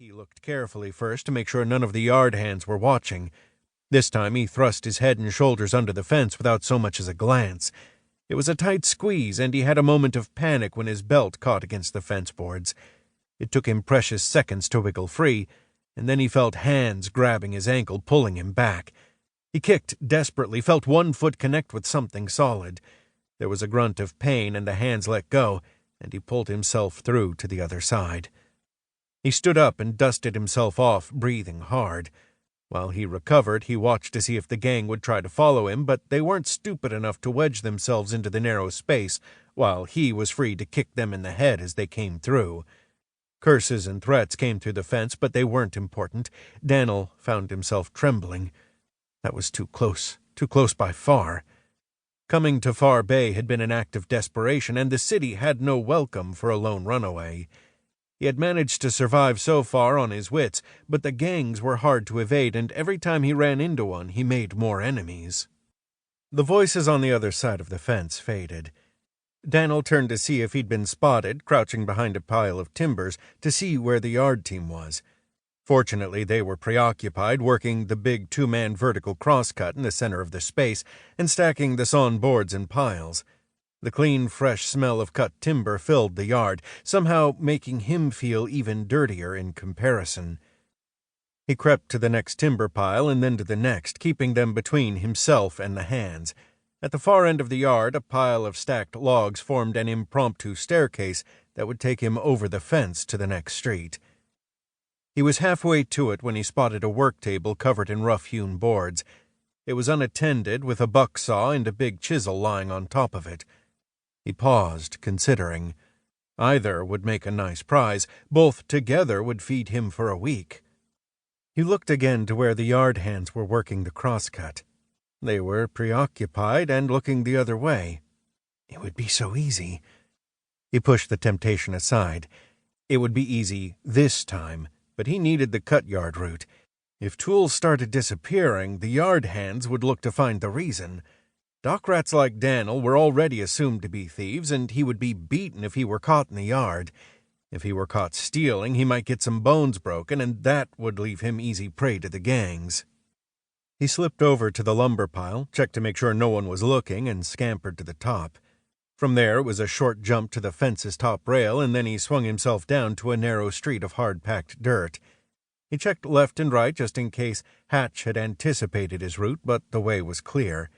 He looked carefully first to make sure none of the yard hands were watching. This time he thrust his head and shoulders under the fence without so much as a glance. It was a tight squeeze, and he had a moment of panic when his belt caught against the fence boards. It took him precious seconds to wiggle free, and then he felt hands grabbing his ankle, pulling him back. He kicked desperately, felt one foot connect with something solid. There was a grunt of pain, and the hands let go, and he pulled himself through to the other side. He stood up and dusted himself off, breathing hard. While he recovered, he watched to see if the gang would try to follow him, but they weren't stupid enough to wedge themselves into the narrow space, while he was free to kick them in the head as they came through. Curses and threats came through the fence, but they weren't important. Danil found himself trembling. That was too close by far. Coming to Far Bay had been an act of desperation, and the city had no welcome for a lone runaway. He had managed to survive so far on his wits, but the gangs were hard to evade, and every time he ran into one, he made more enemies. The voices on the other side of the fence faded. Danil turned to see if he'd been spotted, crouching behind a pile of timbers, to see where the yard team was. Fortunately, they were preoccupied, working the big two-man vertical crosscut in the center of the space and stacking the sawn boards in piles. The clean, fresh smell of cut timber filled the yard, somehow making him feel even dirtier in comparison. He crept to the next timber pile and then to the next, keeping them between himself and the hands. At the far end of the yard, a pile of stacked logs formed an impromptu staircase that would take him over the fence to the next street. He was halfway to it when he spotted a work table covered in rough-hewn boards. It was unattended, with a buck saw and a big chisel lying on top of it. He paused, considering. Either would make a nice prize. Both together would feed him for a week. He looked again to where the yard hands were working the crosscut. They were preoccupied and looking the other way. It would be so easy. He pushed the temptation aside. It would be easy this time, but he needed the cut yard route. If tools started disappearing, the yard hands would look to find the reason. Dock rats like Danil were already assumed to be thieves, and he would be beaten if he were caught in the yard. If he were caught stealing, he might get some bones broken, and that would leave him easy prey to the gangs. He slipped over to the lumber pile, checked to make sure no one was looking, and scampered to the top. From there it was a short jump to the fence's top rail, and then he swung himself down to a narrow street of hard-packed dirt. He checked left and right just in case Hatch had anticipated his route, but the way was clear.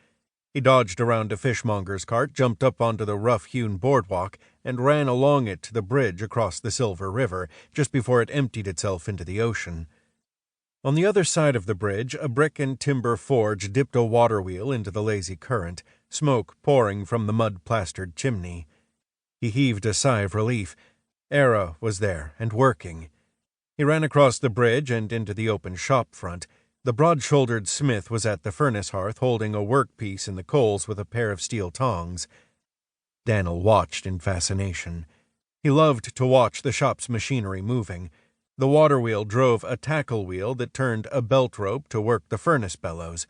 He dodged around a fishmonger's cart, jumped up onto the rough-hewn boardwalk, and ran along it to the bridge across the Silver River, just before it emptied itself into the ocean. On the other side of the bridge, a brick and timber forge dipped a water wheel into the lazy current, smoke pouring from the mud-plastered chimney. He heaved a sigh of relief. Era was there, and working. He ran across the bridge and into the open shop front. The broad-shouldered smith was at the furnace hearth, holding a workpiece in the coals with a pair of steel tongs. Danil watched in fascination. He loved to watch the shop's machinery moving. The water wheel drove a tackle wheel that turned a belt rope to work the furnace bellows.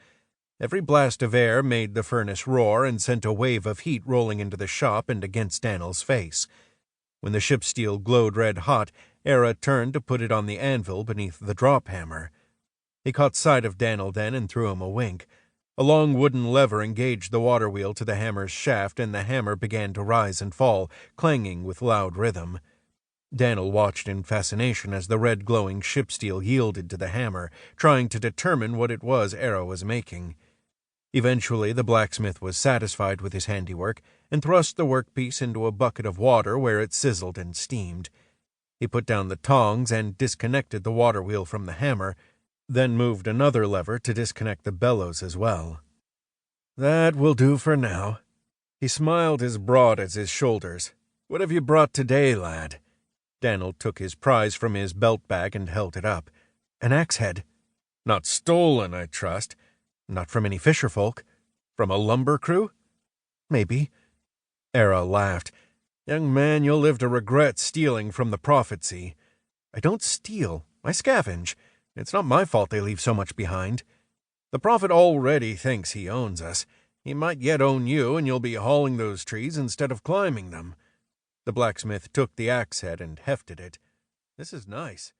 Every blast of air made the furnace roar and sent a wave of heat rolling into the shop and against Danil's face. When the ship steel glowed red-hot, Era turned to put it on the anvil beneath the drop hammer. He caught sight of Danil then and threw him a wink. A long wooden lever engaged the water wheel to the hammer's shaft, and the hammer began to rise and fall, clanging with loud rhythm. Danil watched in fascination as the red glowing ship steel yielded to the hammer, trying to determine what it was Era was making. Eventually the blacksmith was satisfied with his handiwork and thrust the workpiece into a bucket of water where it sizzled and steamed. He put down the tongs and disconnected the water wheel from the hammer, then moved another lever to disconnect the bellows as well. "That will do for now." He smiled as broad as his shoulders. "What have you brought today, lad?" Danil took his prize from his belt bag and held it up. "An axe head." "Not stolen, I trust." "Not from any fisherfolk." "From a lumber crew?" "Maybe." Era laughed. "Young man, you'll live to regret stealing from the Prophetsy." "I don't steal. I scavenge. It's not my fault they leave so much behind." "The Prophet already thinks he owns us. He might yet own you, and you'll be hauling those trees instead of climbing them." The blacksmith took the axe head and hefted it. "This is nice."